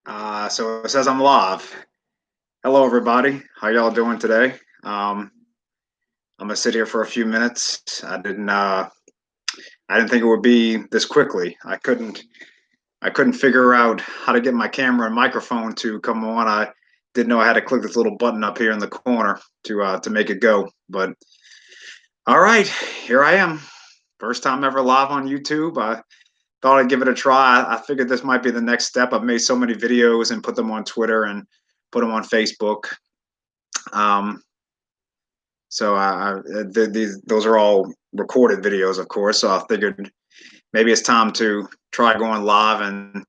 So it says I'm live. Hello, everybody. How y'all doing today? I'm gonna sit here for a few minutes. I didn't think it would be this quickly. I couldn't figure out how to get my camera and microphone to come on. I didn't know I had to click this little button up here in the corner to make it go. But all right, here I am. First time ever live on YouTube. I thought I'd give it a try. I figured this might be the next step. I've made so many videos and put them on Twitter and put them on Facebook. Um, those are all recorded videos, of course. So I figured maybe it's time to try going live and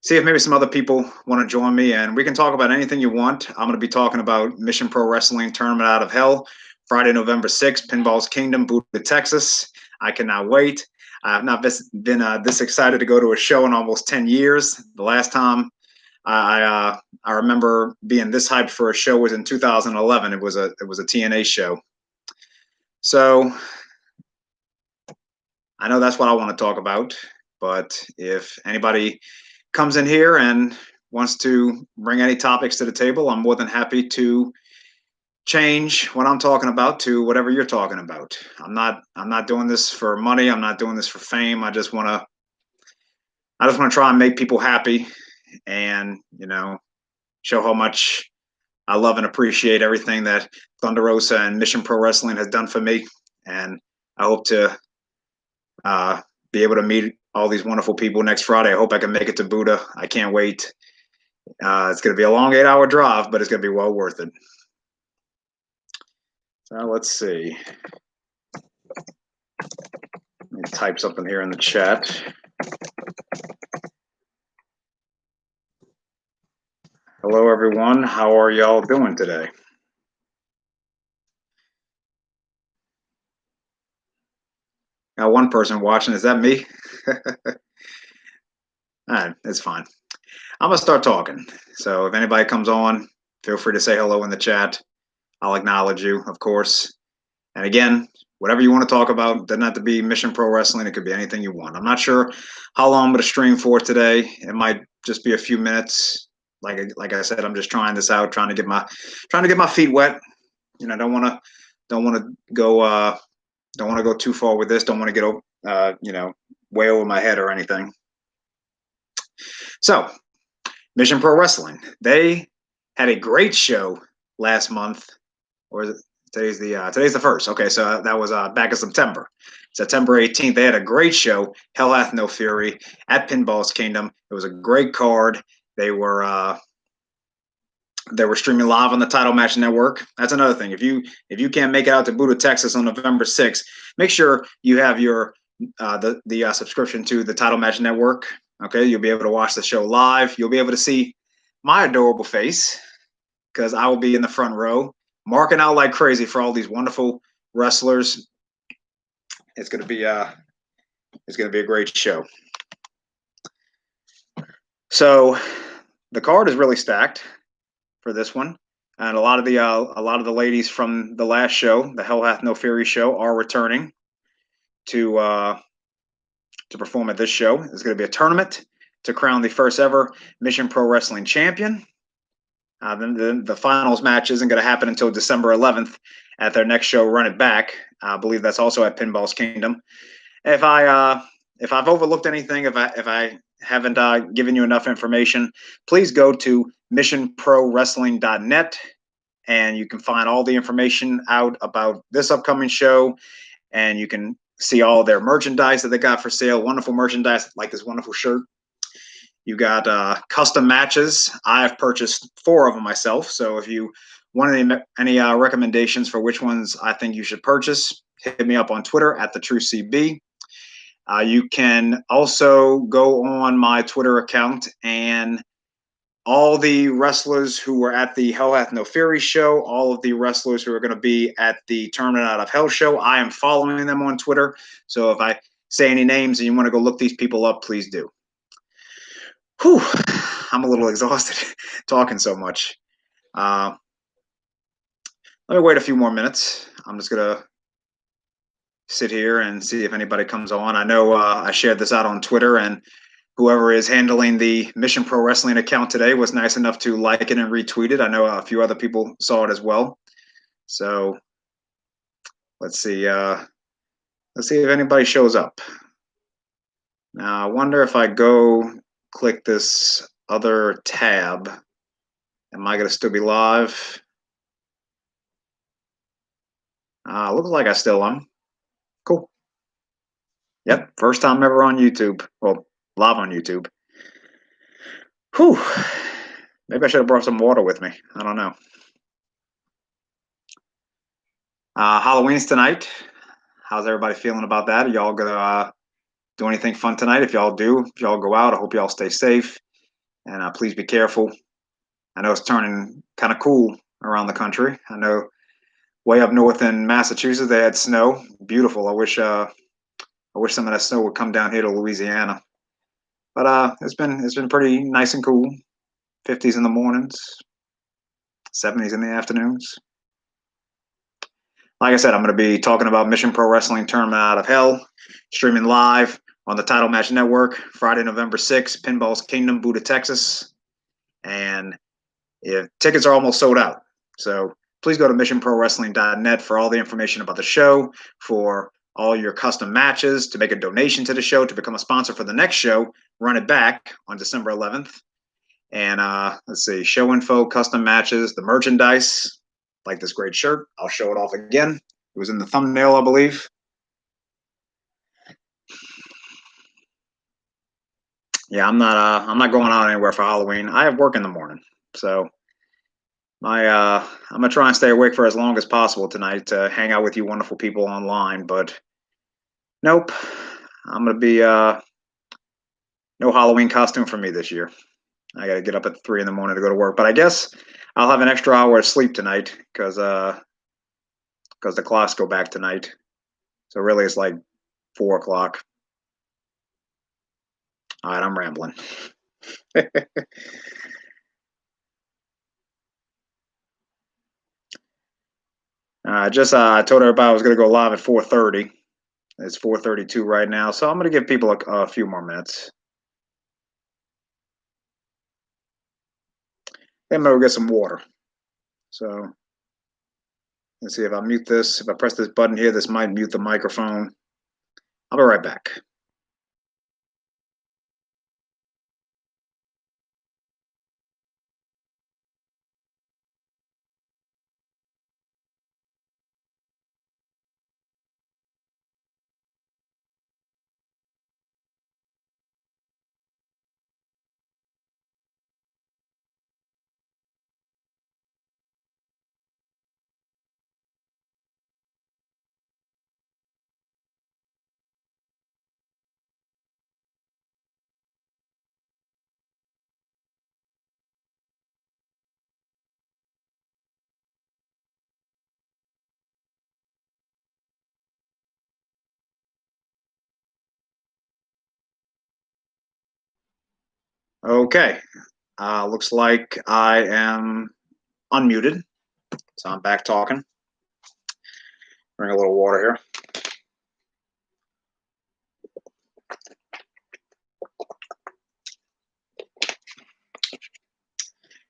see if maybe some other people want to join me, and we can talk about anything you want. I'm going to be talking about Mission Pro Wrestling Tournament Out of Hell, Friday, November 6th, Pinball's Kingdom, Buda, Texas. I cannot wait. I have not been this excited to go to a show in almost 10 years. The last time I remember being this hyped for a show was in 2011. It was a TNA show. So I know that's what I want to talk about. But if anybody comes in here and wants to bring any topics to the table, I'm more than happy to change what I'm talking about to whatever you're talking about. I'm not doing this for money. I'm not doing this for fame. I just want to try and make people happy and, show how much I love and appreciate everything that Thunder Rosa and Mission Pro Wrestling has done for me. And I hope to uh, be able to meet all these wonderful people next Friday. I hope I can make it to Buda. I can't wait. It's going to be a long 8-hour drive, but it's going to be well worth it. So let's see. Let me type something here in the chat. Hello, everyone. How are y'all doing today? Got one person watching. Is that me? All right, it's fine. I'm going to start talking. So if anybody comes on, feel free to say hello in the chat. I'll acknowledge you, of course. And again, whatever you want to talk about, doesn't have to be Mission Pro Wrestling. It could be anything you want. I'm not sure how long I'm going to stream for today. It might just be a few minutes. Like I said, I'm just trying this out, trying to get my feet wet. Don't want to go too far with this. Don't want to get way over my head or anything. So, Mission Pro Wrestling. They had a great show last month, or is it today's the first. Okay, so that was back in September 18th. They had a great show. Hell Hath No Fury at Pinball's Kingdom. It was a great card. They were streaming live on the Title Match Network. That's another thing. If you can't make it out to Buda, Texas on November 6th, make sure you have your the subscription to the Title Match Network. Okay, you'll be able to watch the show live. You'll be able to see my adorable face because I will be in the front row, marking out like crazy for all these wonderful wrestlers. It's gonna be a great show. So the card is really stacked for this one, and a lot of the ladies from the last show, the Hell Hath No Fury show, are returning to perform at this show. There's going to be a tournament to crown the first ever Mission Pro Wrestling champion. Then the finals match isn't going to happen until December 11th at their next show, Run It Back. I believe that's also at Pinball's Kingdom. If I've overlooked anything, if I haven't given you enough information, please go to missionprowrestling.net and you can find all the information out about this upcoming show, and you can see all their merchandise that they got for sale. Wonderful merchandise, like this wonderful shirt. You got custom matches. I have purchased 4 of them myself. So if you want any recommendations for which ones I think you should purchase, hit me up on Twitter at TheTrueCB. You can also go on my Twitter account, and all the wrestlers who were at the Hell Hath No Fury show, all of the wrestlers who are going to be at the Tournament Out of Hell show, I am following them on Twitter. So if I say any names and you want to go look these people up, please do. Whew, I'm a little exhausted talking so much. Let me wait a few more minutes. I'm just going to sit here and see if anybody comes on. I know I shared this out on Twitter, and whoever is handling the Mission Pro Wrestling account today was nice enough to like it and retweet it. I know a few other people saw it as well. So let's see. Let's see if anybody shows up. Now, I wonder if I go click this other tab, am I going to still be live? Looks like I still am. Cool. Yep, first time ever on YouTube. Well, live on YouTube. Whew. Maybe I should have brought some water with me. I don't know. Halloween's tonight. How's everybody feeling about that? Are y'all gonna do anything fun tonight? If y'all do, if y'all go out, I hope y'all stay safe. And please be careful. I know it's turning kind of cool around the country. I know way up north in Massachusetts they had snow. Beautiful. I wish some of that snow would come down here to Louisiana. But it's been pretty nice and cool. 50s in the mornings, 70s in the afternoons. Like I said, I'm going to be talking about Mission Pro Wrestling Tournament Out of Hell, streaming live on the Title Match Network, Friday, November 6th, Pinball's Kingdom, Buda, Texas. And tickets are almost sold out. So please go to missionprowrestling.net for all the information about the show, for all your custom matches, to make a donation to the show, to become a sponsor for the next show, Run It Back on December 11th. And let's see, show info, custom matches, the merchandise, like this great shirt. I'll show it off again. It was in the thumbnail, I believe. Yeah, I'm not going out anywhere for Halloween. I have work in the morning, so I'm gonna try and stay awake for as long as possible tonight to hang out with you wonderful people online. But nope, I'm gonna be no Halloween costume for me this year. I got to get up at 3 in the morning to go to work. But I guess I'll have an extra hour of sleep tonight because the clocks go back tonight. So really, it's like 4 o'clock. All right, I'm rambling. I told everybody I was going to go live at 4:30. It's 4:32 right now, so I'm going to give people a few more minutes. Then I'm going to get some water. So let's see if I mute this. If I press this button here, this might mute the microphone. I'll be right back. Okay. Looks like I am unmuted, so I'm back talking. Bring a little water here.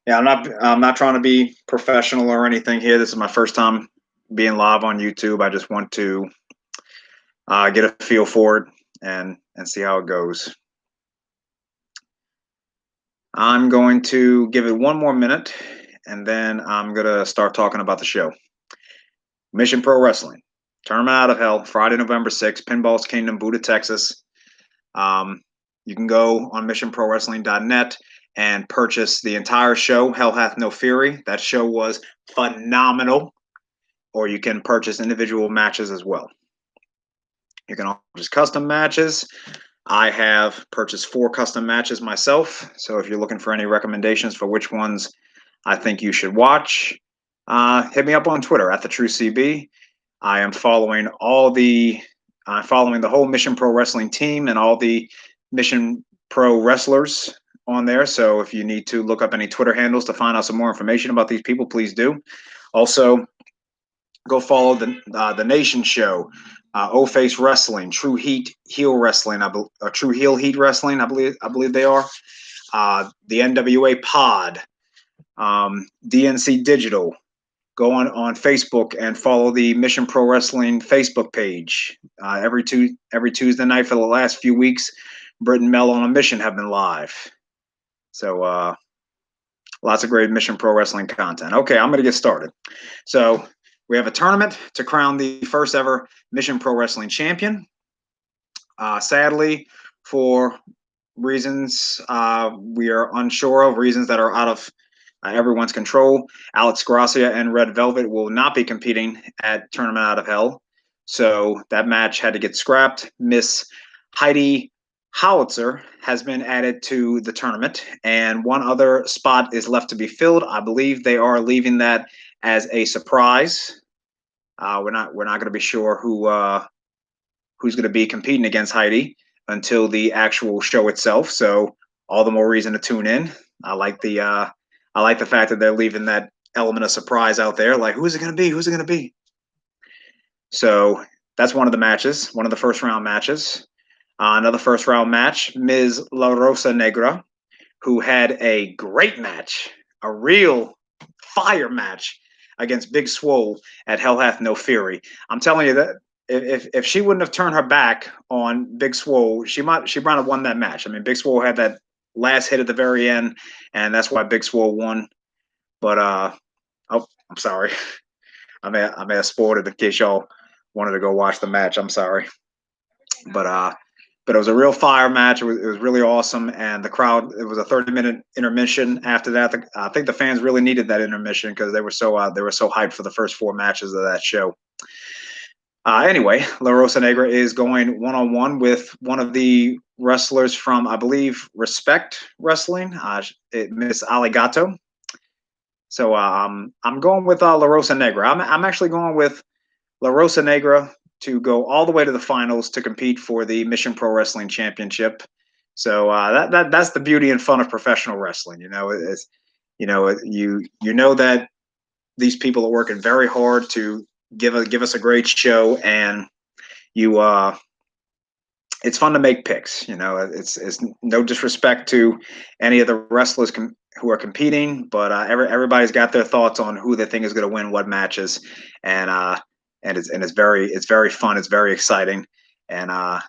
Yeah, I'm not trying to be professional or anything here. This is my first time being live on YouTube. I just want to get a feel for it and see how it goes. I'm going to give it 1 more minute, and then I'm going to start talking about the show. Mission Pro Wrestling, Tournament Out of Hell, Friday, November 6th, Pinball's Kingdom, Buda, Texas. You can go on missionprowrestling.net and purchase the entire show, Hell Hath No Fury. That show was phenomenal. Or you can purchase individual matches as well. You can also purchase custom matches. I have purchased 4 custom matches myself. So if you're looking for any recommendations for which ones I think you should watch, hit me up on Twitter at @TheTrueCB. I am following the whole Mission Pro Wrestling team and all the Mission Pro wrestlers on there. So if you need to look up any Twitter handles to find out some more information about these people, please do. Also, go follow the Nation Show, O-Face Wrestling, True Heat Heel Wrestling, True Heel Heat Wrestling, I believe they are. The NWA Pod, DNC Digital. Go on Facebook and follow the Mission Pro Wrestling Facebook page. Every Tuesday night for the last few weeks, Britt and Mel on a Mission have been live. So lots of great Mission Pro Wrestling content. Okay, I'm going to get started. So we have a tournament to crown the first ever Mission Pro Wrestling champion. Sadly, for reasons we are unsure of, reasons that are out of everyone's control, Alex Gracia and Red Velvet will not be competing at Tournament Out of Hell. So that match had to get scrapped. Miss Heidi Howitzer has been added to the tournament, and one other spot is left to be filled. I believe they are leaving that as a surprise. We're not going to be sure who's going to be competing against Heidi until the actual show itself. So all the more reason to tune in. I like the fact that they're leaving that element of surprise out there. Like, who's it going to be? Who's it going to be? So that's one of the matches, one of the first round matches. Another first round match, Ms. La Rosa Negra, who had a great match, a real fire match against Big Swole at Hell Hath No Fury. I'm telling you that if she wouldn't have turned her back on Big Swole, she might have won that match. I mean, Big Swole had that last hit at the very end, and that's why Big Swole won. But oh, I'm sorry. I may have spoiled it in case y'all wanted to go watch the match. I'm sorry. But it was a real fire match. It was really awesome, and the crowd. It was a 30-minute intermission. After that, I think the fans really needed that intermission because they were so hyped for the first 4 matches of that show. Anyway, La Rosa Negra is going one-on-one with one of the wrestlers from, I believe, Respect Wrestling, Miss Aligato. So I'm going with La Rosa Negra. I'm actually going with La Rosa Negra to go all the way to the finals to compete for the Mission Pro Wrestling Championship. So that's the beauty and fun of professional wrestling. You know, you know that these people are working very hard to give us a great show, and it's fun to make picks. You know, it's no disrespect to any of the wrestlers who are competing, but everybody's got their thoughts on who they think is going to win what matches, and it's very fun. It's very exciting, and I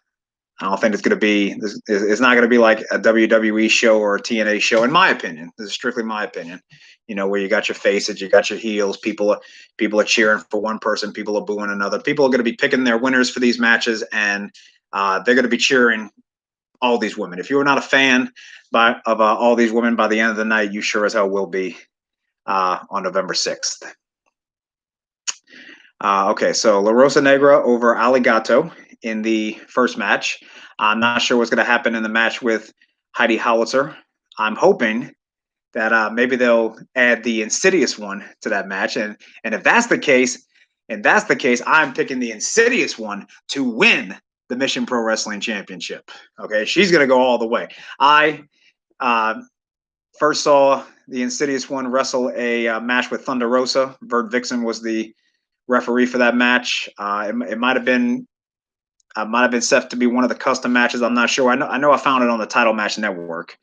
don't think it's not going to be like a WWE show or a TNA show, in my opinion. This is strictly my opinion. You know, where you got your faces, you got your heels. People are cheering for one person, people are booing another. People are going to be picking their winners for these matches, and they're going to be cheering all these women. If you're not a fan of all these women by the end of the night, you sure as hell will be on November 6th. Okay, so La Rosa Negra over Aligato in the first match. I'm not sure what's going to happen in the match with Heidi Howitzer. I'm hoping that maybe they'll add the Insidious one to that match, and if that's the case, I'm picking the Insidious one to win the Mission Pro Wrestling Championship. Okay, she's going to go all the way. I first saw the Insidious one wrestle a match with Thunder Rosa. Vert Vixen was the referee for that match. It might have been set to be one of the custom matches. I'm not sure. I know I found it on the Title Match Network.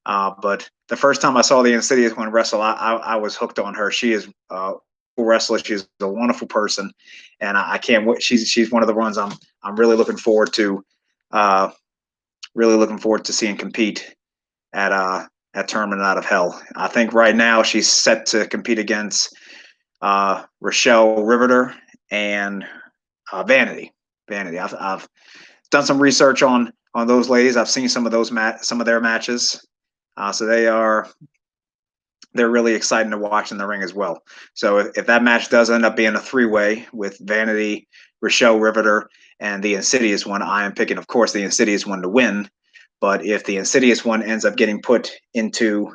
But the first time I saw the Insidious one wrestle, I was hooked on her. She is a wrestler. She's a wonderful person, and I can't wait. She's one of the ones I'm really looking forward to. Really looking forward to seeing compete at Tournament Out of Hell. I think right now she's set to compete against Rochelle Riveter and Vanity. I've done some research on those ladies. I've seen some of their matches. So they're really exciting to watch in the ring as well. So if that match does end up being a 3-way with Vanity, Rochelle Riveter, and the Insidious one, I am picking, of course, the Insidious one to win. But if the Insidious one ends up getting put into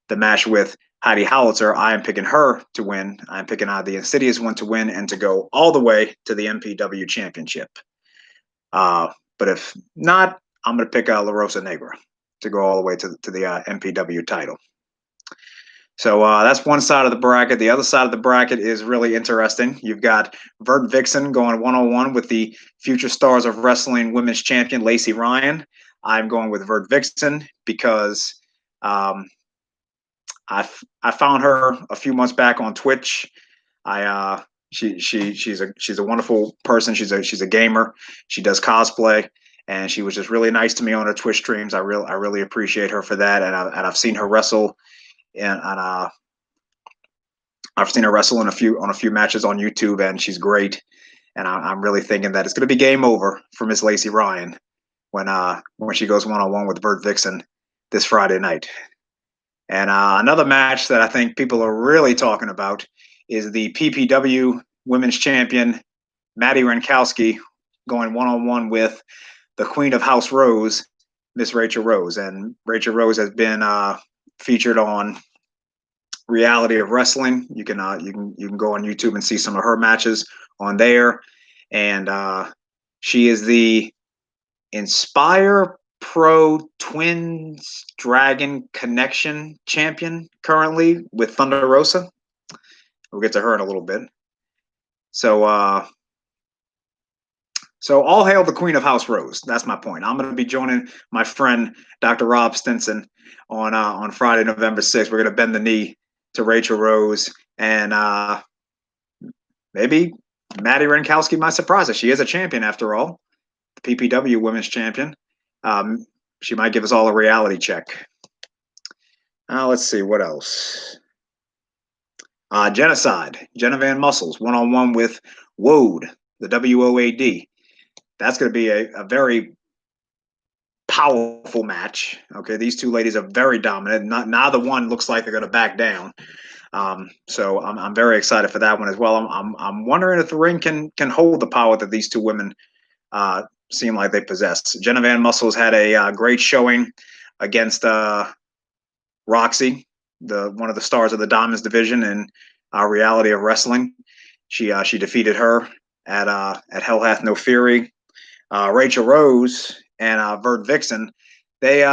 the match with Heidi Howitzer, I am picking her to win. I'm picking the Insidious one to win and to go all the way to the MPW Championship. But if not, I'm going to pick La Rosa Negra to go all the way to the MPW title. So that's one side of the bracket. The other side of the bracket is really interesting. You've got Vert Vixen going 1-on-1 with the future Stars of Wrestling Women's Champion Lacey Ryan. I'm going with Vert Vixen because um, I found her a few months back on Twitch. She's a wonderful person. She's a gamer. She does cosplay, and she was just really nice to me on her Twitch streams. I really appreciate her for that. And I've seen her wrestle, and I've seen her wrestle in a few matches on YouTube, and she's great. And I'm really thinking that it's going to be game over for Miss Lacey Ryan when she goes 1-on-1 with Vert Vixen this Friday night. And another match that I think people are really talking about is the PPW Women's Champion Maddie Rankowski going 1-on-1 with the Queen of House Rose, Miss Rachel Rose. And Rachel Rose has been featured on Reality of Wrestling. You can go on YouTube and see some of her matches on there. And she is the Inspire Pro Twins Dragon Connection champion currently with Thunder Rosa. We'll get to her in a little bit. So all hail the Queen of House Rose. That's my point. I'm going to be joining my friend Dr. Rob Stinson on Friday, November 6th. We're going to bend the knee to Rachel Rose, and maybe Maddie Rankowski might surprise us. She is a champion after all, the PPW Women's Champion. She might give us all a reality check. Let's see what else. Genocide, Jenna Van Muscles, 1-on-1 with Wode, the WOAD. That's going to be a very powerful match. Okay, these two ladies are very dominant. Neither one looks like they're going to back down. So I'm very excited for that one as well. I'm wondering if the ring can hold the power that these two women seem like they possess. Jenna Van Muscles had a great showing against Roxy, one of the stars of the Diamonds division in Reality of Wrestling. She defeated her at Hell Hath No Fury. Rachel Rose and Vert Vixen, they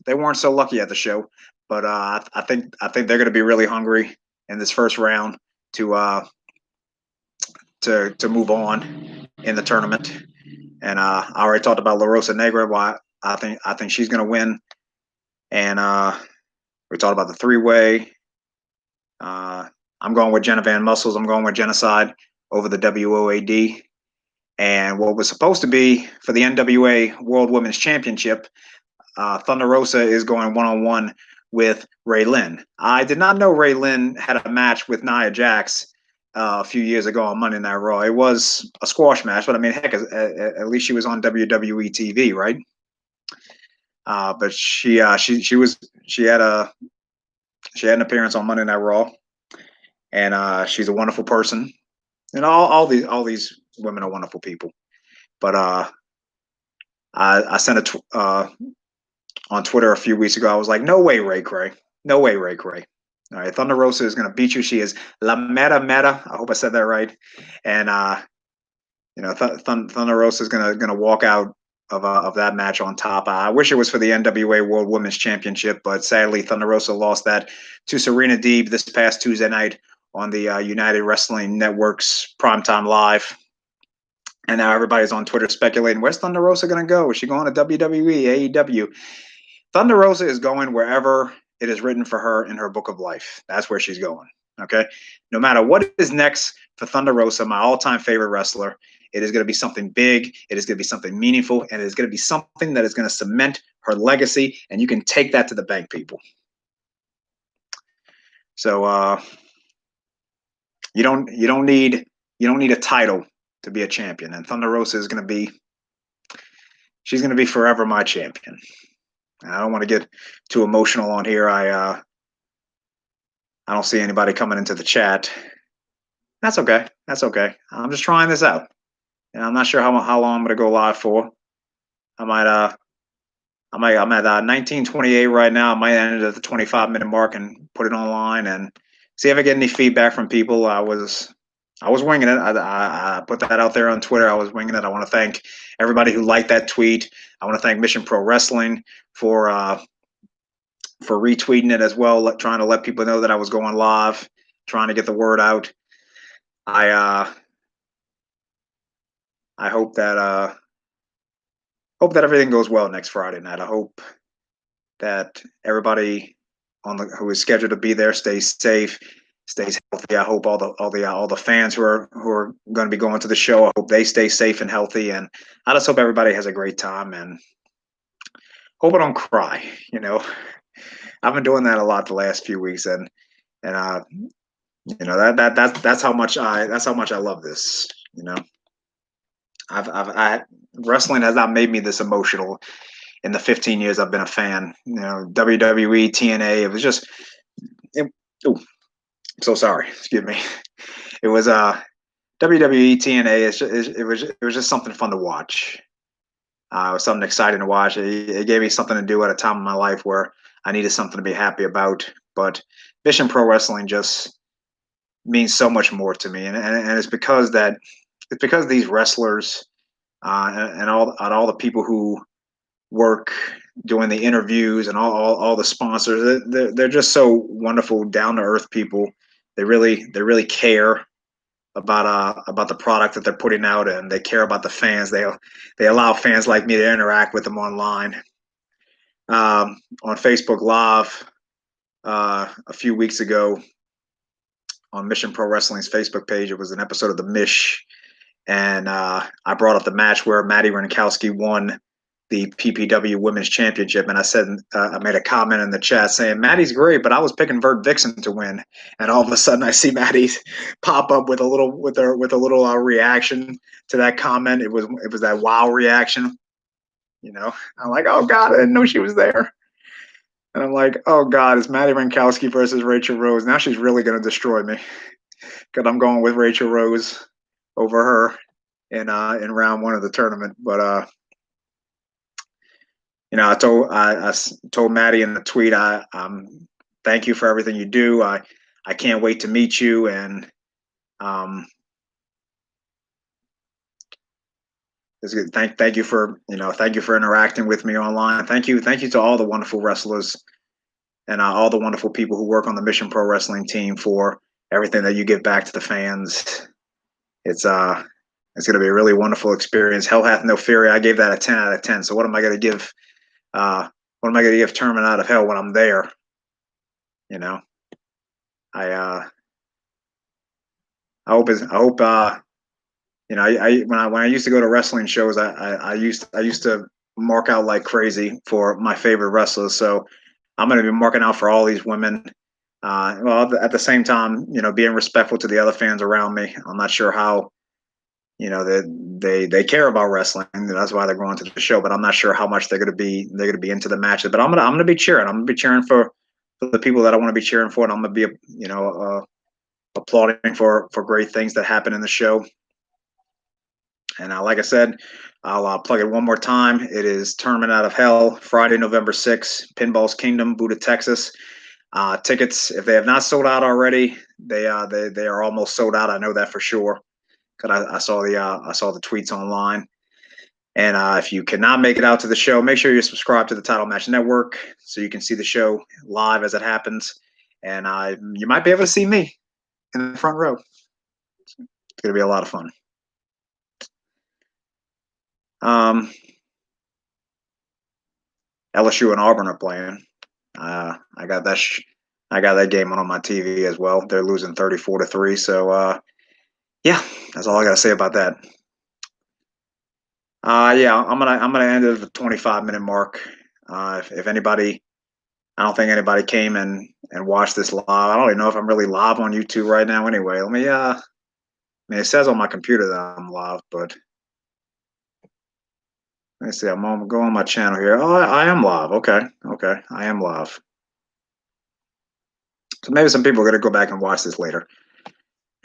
weren't so lucky at the show, but I think they're going to be really hungry in this first round to move on in the tournament. And I already talked about La Rosa Negra. Why I think she's going to win. And we talked about the three-way. I'm going with Jenna Van Muscles. I'm going with Genocide over the WOAD. And what was supposed to be for the NWA World Women's Championship, Thunder Rosa is going 1-on-1 with Ray Lynn. I did not know Ray Lynn had a match with Nia Jax a few years ago on Monday Night Raw. It was a squash match, but I mean, heck, at least she was on WWE TV, right? But she had an appearance on Monday Night Raw, and she's a wonderful person. And all these women are wonderful people. But I sent on Twitter a few weeks ago. I was like, no way, Ray Cray. No way, Ray Cray. All right, Thunder Rosa is going to beat you. She is La Meta Meta. I hope I said that right. And Thunder Rosa is going to walk out of that match on top. I wish it was for the NWA World Women's Championship, but sadly, Thunder Rosa lost that to Serena Deeb this past Tuesday night on the United Wrestling Network's Primetime Live. And now everybody's on Twitter speculating, where's Thunder Rosa going to go? Is she going to WWE, AEW? Thunder Rosa is going wherever it is written for her in her book of life. That's where she's going, okay? No matter what is next for Thunder Rosa, my all-time favorite wrestler, it is going to be something big, it is going to be something meaningful, and it is going to be something that is going to cement her legacy, and you can take that to the bank, people. So you don't need a title to be a champion, and Thunder Rosa is going to be forever my champion. I don't want to get too emotional on here. I don't see anybody coming into the chat. That's okay. That's okay. I'm just trying this out, and I'm not sure how long I'm going to go live for. I'm at 19:28 right now. I might end it at the 25-minute mark and put it online and see if I get any feedback from people. I was winging it. I put that out there on Twitter. I was winging it. I want to thank everybody who liked that tweet. I want to thank Mission Pro Wrestling for for retweeting it as well, trying to let people know that I was going live, trying to get the word out. I I hope that everything goes well next Friday night. I hope that everybody who is scheduled to be there stays safe, stays healthy. I hope all the fans who are going to be going to the show, I hope they stay safe and healthy, and I just hope everybody has a great time and hope I don't cry. You know, I've been doing that a lot the last few weeks, and that's how much I love this. You know, wrestling has not made me this emotional in the 15 years I've been a fan. You know, WWE, TNA, it was just. Oh, I'm so sorry. Excuse me. It was WWE, TNA. It was just something fun to watch. It was something exciting to watch. It gave me something to do at a time in my life where I needed something to be happy about. But Mission Pro Wrestling just means so much more to me, and it's because these wrestlers and all the people who work doing the interviews and all the sponsors, they're just so wonderful, down to earth people. They really care about the product that they're putting out, and they care about the fans. They allow fans like me to interact with them online. On Facebook Live a few weeks ago on Mission Pro Wrestling's Facebook page, it was an episode of the Mish, and I brought up the match where Maddie Rankowski won the PPW Women's Championship, and I said I made a comment in the chat saying Maddie's great, but I was picking Vert Vixen to win, and all of a sudden I see Maddie pop up with a little reaction to that comment. It was that wow reaction, you know. I'm like, oh God, I didn't know she was there, and I'm like, oh God, it's Maddie Rankowski versus Rachel Rose. Now she's really gonna destroy me because I'm going with Rachel Rose over her in round one of the tournament, but I told Maddie in the tweet, thank you for everything you do. I can't wait to meet you, and it's good. Thank you for interacting with me online. Thank you to all the wonderful wrestlers and all the wonderful people who work on the Mission Pro Wrestling team for everything that you give back to the fans. It's going to be a really wonderful experience. Hell Hath No Fury. I gave that a 10 out of 10. So what am I going to give? What am I going to give Tournament Out of Hell when I'm there? You know, I hope when I used to go to wrestling shows, I used to mark out like crazy for my favorite wrestlers. So I'm going to be marking out for all these women. Well, at the same time, being respectful to the other fans around me. I'm not sure how they care about wrestling. That's why they're going to the show. But I'm not sure how much they're going to be into the matches. But I'm gonna be cheering. I'm gonna be cheering for the people that I want to be cheering for, and I'm gonna be applauding for great things that happen in the show. And like I said, I'll plug it one more time. It is Tournament Out of Hell, Friday, November 6th, Pinball's Kingdom, Buda, Texas. Tickets, if they have not sold out already, they are almost sold out. I know that for sure because I saw the tweets online. And if you cannot make it out to the show, make sure you subscribe to the Title Match Network so you can see the show live as it happens. And you might be able to see me in the front row. It's going to be a lot of fun. LSU and Auburn are playing. I got that game on my TV as well. They're losing 34-3. So yeah, that's all I got to say about that. Yeah, I'm gonna end it at the 25-minute mark. If anybody, I don't think anybody came and watched this live. I don't even know if I'm really live on YouTube right now. Anyway, let me. I mean, it says on my computer that I'm live, but let me see. I'm going to go on my channel here. Oh, I am live. Okay, I am live. So maybe some people are gonna go back and watch this later.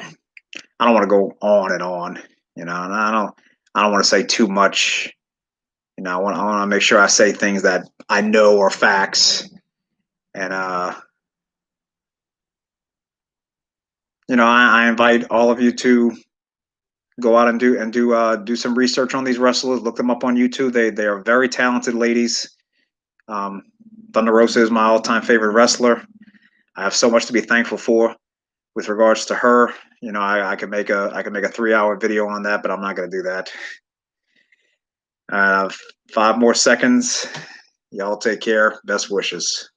I don't want to go on and on, and I don't want to say too much. I want to make sure I say things that I know are facts, and I invite all of you to go out and do some research on these wrestlers. Look them up on YouTube. They are very talented ladies. Thunder Rosa is my all-time favorite wrestler. I have so much to be thankful for with regards to her. You know, I could make a 3-hour video on that, but I'm not going to do that. 5 more seconds. Y'all take care. Best wishes.